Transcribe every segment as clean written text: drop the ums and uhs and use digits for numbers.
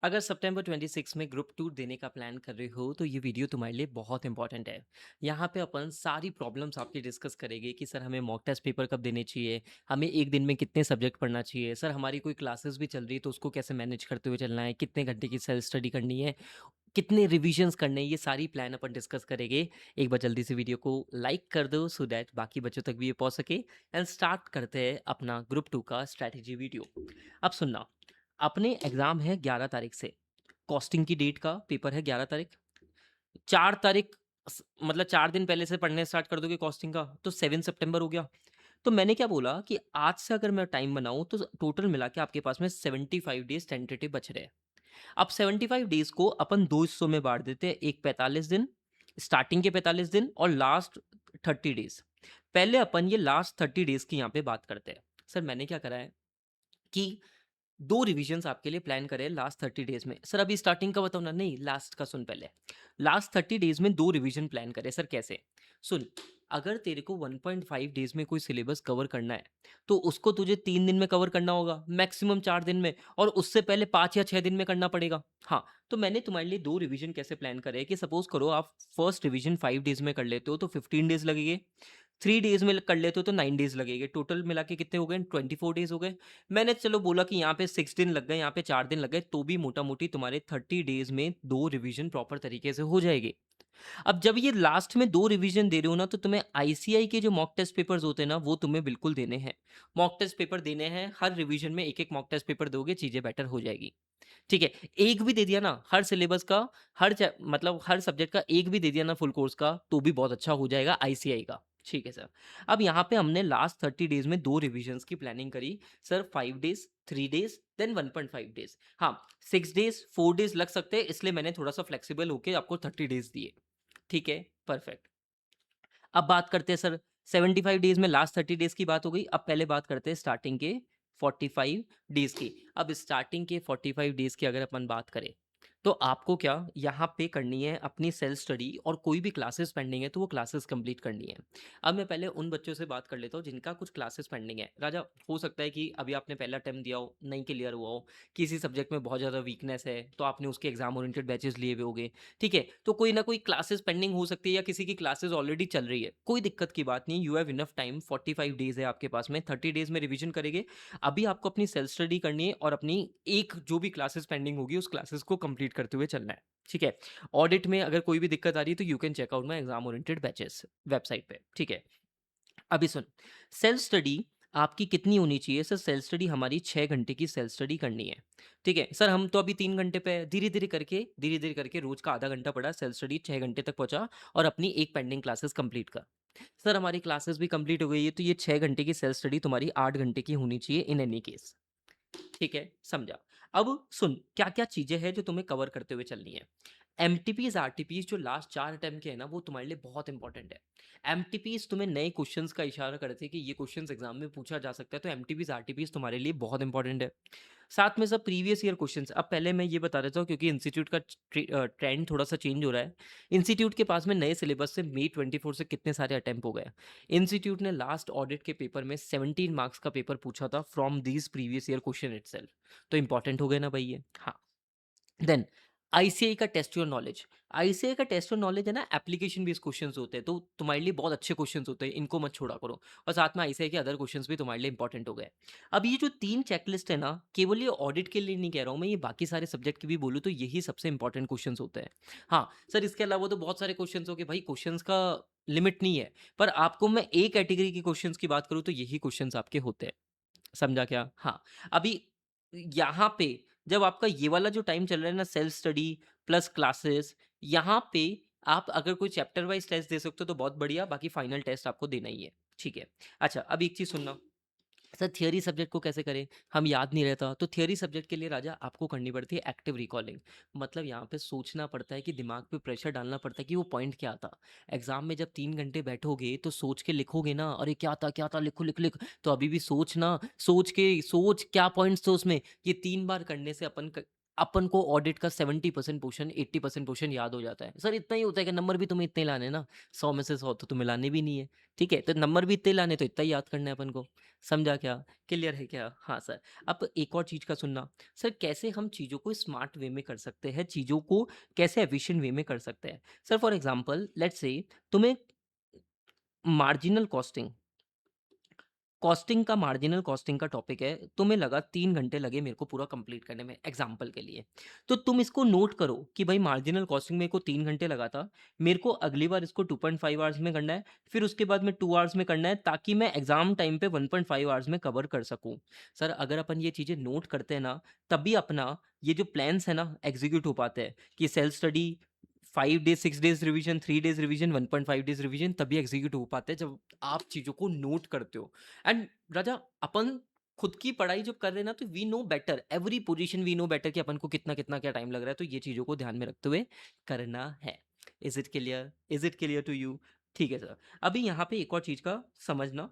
अगर सितंबर 26 में group tour देने का प्लान कर रहे हो तो ये वीडियो तुम्हारे लिए बहुत इंपॉर्टेंट है। यहाँ पे अपन सारी प्रॉब्लम्स आपकी डिस्कस करेंगे कि सर हमें मॉक टेस्ट पेपर कब देने चाहिए, हमें एक दिन में कितने सब्जेक्ट पढ़ना चाहिए, सर हमारी कोई क्लासेस भी चल रही है तो उसको कैसे मैनेज करते हुए चलना है, कितने घंटे की सेल्फ स्टडी करनी है, कितने रिविजन्स करने हैं, ये सारी प्लान अपन डिस्कस करेंगे। एक बार जल्दी से वीडियो को लाइक कर दो सो दैट बाकी बच्चों तक भी ये पहुंच सके। एंड स्टार्ट करते हैं अपना ग्रुप टू का स्ट्रैटेजी वीडियो। अब सुनना, अपने एग्जाम है 11 तारीख से, कॉस्टिंग की डेट का पेपर है 11 तारीख। 4 तारीख मतलब 4 दिन पहले से पढ़ने स्टार्ट कर दोगे कॉस्टिंग का तो 7 सितंबर हो गया। तो मैंने क्या बोला कि आज से अगर मैं टाइम बनाऊं तो टोटल मिला के आपके पास में 75 डेज टेंटेटिव बच रहे हैं। अब 75 डेज को अपन दो हिस्सों में बांट देते हैं, एक 45 दिन, स्टार्टिंग के 45 दिन और लास्ट 30 डेज। पहले अपन ये लास्ट 30 डेज की यहाँ पे बात करते हैं। सर मैंने क्या करा है कि 2 रिविजन्स आपके लिए प्लान करे लास्ट 30 डेज़ में। सर अभी स्टार्टिंग का बताओ ना, नहीं लास्ट का सुन पहले। लास्ट 30 डेज़ में 2 रिविजन प्लान करे। सर कैसे? सुन, अगर तेरे को 1.5 डेज़ में कोई सिलेबस कवर करना है, तो उसको तुझे 3 दिन में कवर करना होगा, मैक्सिमम 4 दिन में, और उससे पहले 5 या 6 दिन में करना पड़ेगा। हाँ, तो मैंने तुम्हारे लिए 2 रिविजन कैसे प्लान करे कि सपोज़ करो आप फर्स्ट रिविजन 5 डेज़ में कर लेते हो तो 15 डेज़ लगेंगे। 3 डेज़ में कर लेते हो तो 9 डेज़ लगेंगे। टोटल मिला के कितने हो गए? 24 डेज़ हो गए। मैंने चलो बोला कि यहाँ पे 6 दिन लग गए, यहाँ पे 4 दिन लग गए, तो भी मोटा-मोटी तुम्हारे 30 डेज़ में 2 रिवीजन प्रॉपर तरीके से हो जाएगी। अब जब ये लास्ट में 2 रिवीजन दे रहे हो ना, तो तुम्हें आईसीआई के जो मॉक टेस्ट पेपर्स होते हैं ना, वो तुम्हें बिल्कुल देने हैं। मॉक टेस्ट पेपर देने हैं, हर रिवीजन में एक-एक मॉक टेस्ट पेपर दोगे, चीज़ें बेटर हो जाएगी। ठीक है? एक भी दे दिया ना, हर सिलेबस का, मतलब हर सब्जेक्ट का एक भी दे दिया ना फुल कोर्स का, तो भी बहुत अच्छा हो जाएगा आईसीआई का। ठीक है सर। अब यहाँ पे हमने लास्ट 30 डेज़ में 2 रिविजन्स की प्लानिंग करी। Sir 5 days, 3 days, then 1.5 days. हाँ, 6 डेज़, 4 डेज़ लग सकते हैं, इसलिए मैंने थोड़ा-सा फ्लेक्सिबल होके आपको 30 डेज़ दिए। ठीक है? परफेक्ट। अब बात करते हैं सर, 75 डेज़ में लास्ट 30 डेज़ की बात हो गई। अब पहले बात करते हैं स्टार्टिंग के 45 डेज़ की। अब स्टार्टिंग के 45 डेज़ की अगर अपन बात करें, तो आपको क्या यहाँ पे करनी है अपनी सेल्फ स्टडी, और कोई भी क्लासेस पेंडिंग है तो वो क्लासेस कंप्लीट करनी है। अब मैं पहले उन बच्चों से बात कर लेता हूँ जिनका कुछ क्लासेस पेंडिंग है। राजा, हो सकता है कि अभी आपने पहला अटेम्प्ट दिया हो, नहीं क्लियर हुआ हो, किसी सब्जेक्ट में बहुत ज़्यादा वीकनेस है, तो आपने उसके एग्जाम ओरिएंटेड बैचेस लिए हुए होंगे। ठीक है? तो कोई ना कोई क्लासेस पेंडिंग हो सकती है या किसी की क्लासेस ऑलरेडी चल रही है। कोई दिक्कत की बात नहीं, you have enough time, 45 days है आपके पास में, 30 डेज़ में रिवीजन करेंगे। अभी आपको अपनी सेल्फ स्टडी करनी है और अपनी एक जो भी क्लासेस पेंडिंग होगी, उस क्लासेस को कंप्लीट करते हुए चलना है। ठीक है? ऑडिट में अगर कोई भी दिक्कत आ रही है तो you can check out my exam oriented batches website पे। ठीक है? अभी सुन, सेल्फ स्टडी आपकी कितनी होनी चाहिए? सर सेल्फ स्टडी हमारी 6 घंटे की सेल्फ स्टडी करनी है। ठीक है? सर हम तो अभी 3 घंटे पे हैं, धीरे-धीरे करके रोज़ का आधा घंटा पढ़ा, सेल्फ स्टडी 6 घंटे तक पहुँचा और अपनी एक पेंडिंग क्लासेस कंप्लीट कर। सर हमारी क्लासेस भी कंप्लीट हो गई है, तो ये 6 घंटे की सेल्फ स्टडी तुम्हारी 8 घंटे की होनी चाहिए इन एनी केस। ठीक है, समझा। अब सुन, क्या-क्या चीज़ें हैं जो तुम्हें कवर करते हुए चलनी है। एमटीपीज़, आरटीपीज़ जो लास्ट 4 अटेम्प्ट के हैं ना, वो तुम्हारे लिए बहुत इंपॉर्टेंट है। एमटीपीज़ तुम्हें नए क्वेश्चंस का इशारा करते हैं कि ये क्वेश्चंस एग्ज़ाम में पूछा जा सकता है, तो एमटीपीज़, आरटीपीज़ तुम्हारे लिए बहुत इंपॉर्टेंट है। साथ में सब प्रीवियस ईयर क्वेश्चंस। अब पहले मैं ये बता देता हूँ, क्योंकि इंस्टीट्यूट का ट्रेंड थोड़ा-सा चेंज हो रहा है। इंस्टीट्यूट के पास में नए सिलेबस से मई 24 से कितने सारे अटेम्प्ट हो गए। इंस्टीट्यूट ने लास्ट ऑडिट के पेपर में 17 मार्क्स का पेपर पूछा था from these previous year question itself. तो इंपॉर्टेंट हो गए ना भाई ये? हाँ। देन आईसीआई का टेस्ट योर नॉलेज। आईसीआई का टेस्ट योर नॉलेज है ना, एप्लीकेशन बेस्ड क्वेश्चंस होते हैं, तो तुम्हारे लिए बहुत अच्छे क्वेश्चंस होते हैं, इनको मत छोड़ा करो। और साथ में आईसीआई के अदर क्वेश्चंस भी तुम्हारे लिए इंपॉर्टेंट हो गए। अब ये जो 3 चेकलिस्ट है ना, केवल ये ऑडिट के लिए नहीं कह रहा हूँ मैं, ये बाकी सारे सब्जेक्ट की भी बोलूँ तो यही सबसे इंपॉर्टेंट क्वेश्चंस होते हैं। हाँ, सर इसके अलावा तो बहुत सारे क्वेश्चंस हो गए, भाई क्वेश्चंस का लिमिट नहीं है। पर आपको मैं ए कैटेगरी के क्वेश्चंस की बात करूँ तो यही क्वेश्चंस आपके होते हैं। समझा क्या? हाँ, अभी यहाँ पे जब आपका ये वाला जो टाइम चल रहा है ना, सेल्फ स्टडी प्लस क्लासेस, यहाँ पे आप अगर कोई चैप्टर वाइज़ टेस्ट दे सकते हो तो बहुत बढ़िया, बाकी फाइनल टेस्ट आपको देना ही है। ठीक है। अच्छा, अब एक चीज़ सुनना, सर थियरी सब्जेक्ट को कैसे करें? हम याद नहीं रहता, तो थियरी सब्जेक्ट के लिए राजा आपको करनी पड़ती है एक्टिव रिकॉलिंग। मतलब यहाँ पे सोचना पड़ता है कि दिमाग पे प्रेशर डालना पड़ता है कि वो पॉइंट क्या था। एग्ज़ाम में जब 3 घंटे बैठोगे तो सोच के लिखोगे ना, अरे क्या था? लिखो, लिख। तो अभी भी सोच ना, सोच क्या पॉइंट्स थे उसमें, ये 3 बार करने से अपन क अपन को ऑडिट का 70% पोर्शन 80% पोर्शन याद हो जाता है। सर इतना ही होता है कि नंबर भी तुम्हें इतने ही लाने हैं ना, 100 में से 100 तो तुम्हें लाने भी नहीं है, ठीक है? तो नंबर भी इतने ही लाने तो इतना ही याद करना है अपन को। समझा क्या? क्लियर है क्या? हाँ सर। अब एक और चीज़ का सुनना, सर कैसे हम चीज़ों को स्मार्ट वे में कर सकते हैं, चीज़ों को कैसे एफिशिएंट वे में कर सकते हैं? Sir for example let's say तुम्हें मार्जिनल कॉस्टिंग कॉस्टिंग का मार्जिनल कॉस्टिंग का टॉपिक है, तुम्हें लगा 3 घंटे लगे मेरे को पूरा कंप्लीट करने में एग्ज़ाम्पल के लिए। तो तुम इसको नोट करो कि भाई मार्जिनल कॉस्टिंग मेरे को 3 घंटे लगा था, मेरे को अगली बार इसको 2.5 आवर्स में करना है, फिर उसके बाद में 2 आवर्स में करना है ताकि मैं एग्ज़ाम टाइम पे 1.5 आवर्स में कवर कर सकूँ। सर अगर अपन ये चीज़ें नोट करते हैं ना, तभी अपना ये जो प्लान्स है ना एग्ज़ीक्यूट हो पाते हैं कि self study 5 days, 6 days revision, 3 days revision, 1.5 days revision तभी एग्ज़ीक्यूट हो पाते हैं जब आप चीज़ों को नोट करते हो। एंड राजा अपन खुद की पढ़ाई जब कर रहे हैं ना तो we know better every position we know better कि अपन को कितना कितना क्या टाइम लग रहा है तो ये चीज़ों को ध्यान में रखते हुए करना है। Is it clear to you? ठीक है सर। अभी यहाँ पे एक और चीज़ का समझना,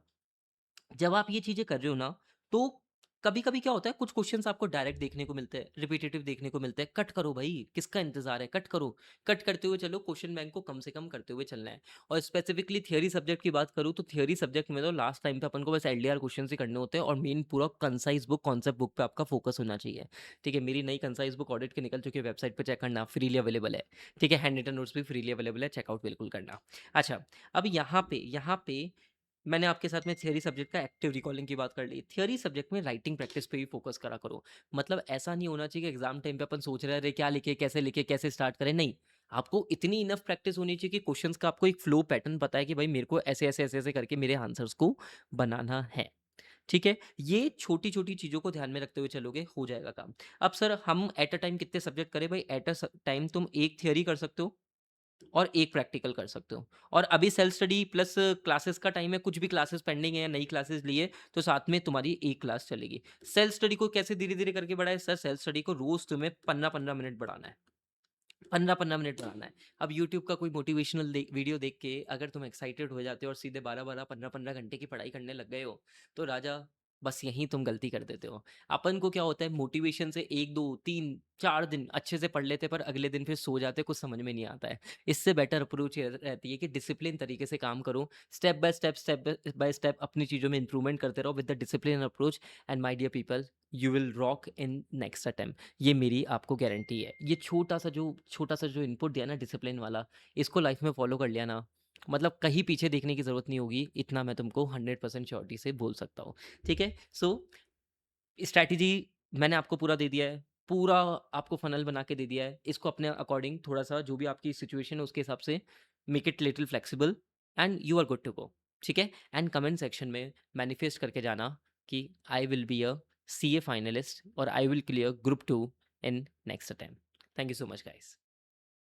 जब आप ये चीज़ें कर रहे हो ना, तो कभी-कभी क्या होता है कुछ क्वेश्चन्स आपको डायरेक्ट देखने को मिलते हैं, रिपिटेटिव देखने को मिलते हैं, कट करो भई, किसका इंतज़ार है, कट करो। कट करते हुए चलो, क्वेश्चन बैंक को कम से कम करते हुए चलना है। और स्पेसिफिकली थियरी सब्जेक्ट की बात करूँ तो थियरी सब्जेक्ट में तो लास्ट टाइम पे अपन को बस एलडीआर क्वेश्चन्स ही करने होते हैं और मेन पूरा कंसाइज़ बुक, कॉन्सेप्ट बुक पे आपका फोकस होना चाहिए। ठीक है, मेरी नई कंसाइज़ बुक ऑडिट की निकल चुकी है, वेबसाइट पे चेक करना, फ्रीली अवेलेबल है। ठीक है, हैंड रिटन नोट्स भी फ्रीली अवेलेबल है, चेकआउट बिल्कुल करना। अच्छा, अब यहाँ पे मैंने आपके साथ में थियरी सब्जेक्ट का एक्टिव रिकॉलिंग की बात कर ली। थियरी सब्जेक्ट में राइटिंग प्रैक्टिस पे भी फोकस करा करो। मतलब ऐसा नहीं होना चाहिए कि एग्जाम टाइम पे अपन सोच रहे हैं अरे क्या लिखे, कैसे स्टार्ट करें? नहीं। आपको इतनी इनफ प्रैक्टिस होनी चाहिए कि क्वेश्चंस का आपको एक फ्लो पैटर्न पता है कि भाई मेरे को ऐसे करके मेरे आंसर्स को बनाना है। ठीक है? ये छोटी-छोटी चीज़ों को ध्यान में रखते हुए चलोगे, हो जाएगा काम। अब सर हम एट अ टाइम कितने सब्जेक्ट करें? भाई एट अ टाइम तुम एक थियरी कर सकते हो और एक प्रैक्टिकल कर सकते हो। और अभी सेल्फ स्टडी प्लस क्लासेस का टाइम है, कुछ भी क्लासेस पेंडिंग है या नई क्लासेस ली है, तो साथ में तुम्हारी एक क्लास चलेगी। सेल्फ स्टडी को कैसे धीरे-धीरे करके बढ़ाएँ? सर सेल्फ स्टडी को रोज़ तुम्हें 15-15 मिनट बढ़ाना है। 15-15 मिनट बढ़ाना है। अब यूट्यूब का कोई मोटिवेशनल वीडियो देख के अगर तुम एक्साइटेड हो जाते हो और सीधे 12-12, 15-15 घंटे की पढ़ाई करने लग गए हो, तो राजा बस यहीं तुम गलती कर देते हो। अपन को क्या होता है मोटिवेशन से 1, 2, 3, 4 दिन अच्छे से पढ़ लेते हैं पर अगले दिन फिर सो जाते हैं, कुछ समझ में नहीं आता है। इससे बेटर अप्रोच ये रहती है कि डिसिप्लिन तरीके से काम करो। स्टेप बाय स्टेप अपनी चीज़ों में इंप्रूवमेंट करते रहो with the discipline approach and my dear people, you will rock in next attempt. ये मेरी आपको गारंटी है। ये छोटा-सा जो इनपुट दिया ना डिसिप्लिन वाला, इसको लाइफ में फ़ॉलो कर लिया ना, मतलब कहीं पीछे देखने की ज़रूरत नहीं होगी, इतना मैं तुमको 100% श्योरिटी से बोल सकता हूँ। ठीक है? सो स्ट्रैटेजी मैंने आपको पूरा दे दिया है, पूरा आपको फ़नल बना के दे दिया है। इसको अपने अकॉर्डिंग थोड़ा-सा जो भी आपकी सिचुएशन है उसके हिसाब से make it little flexible and you are good to go. ठीक है? एंड कमेंट सेक्शन में मैनिफेस्ट करके जाना कि I will be a CA finalist और I will clear group 2 in next attempt. Thank you so much guys.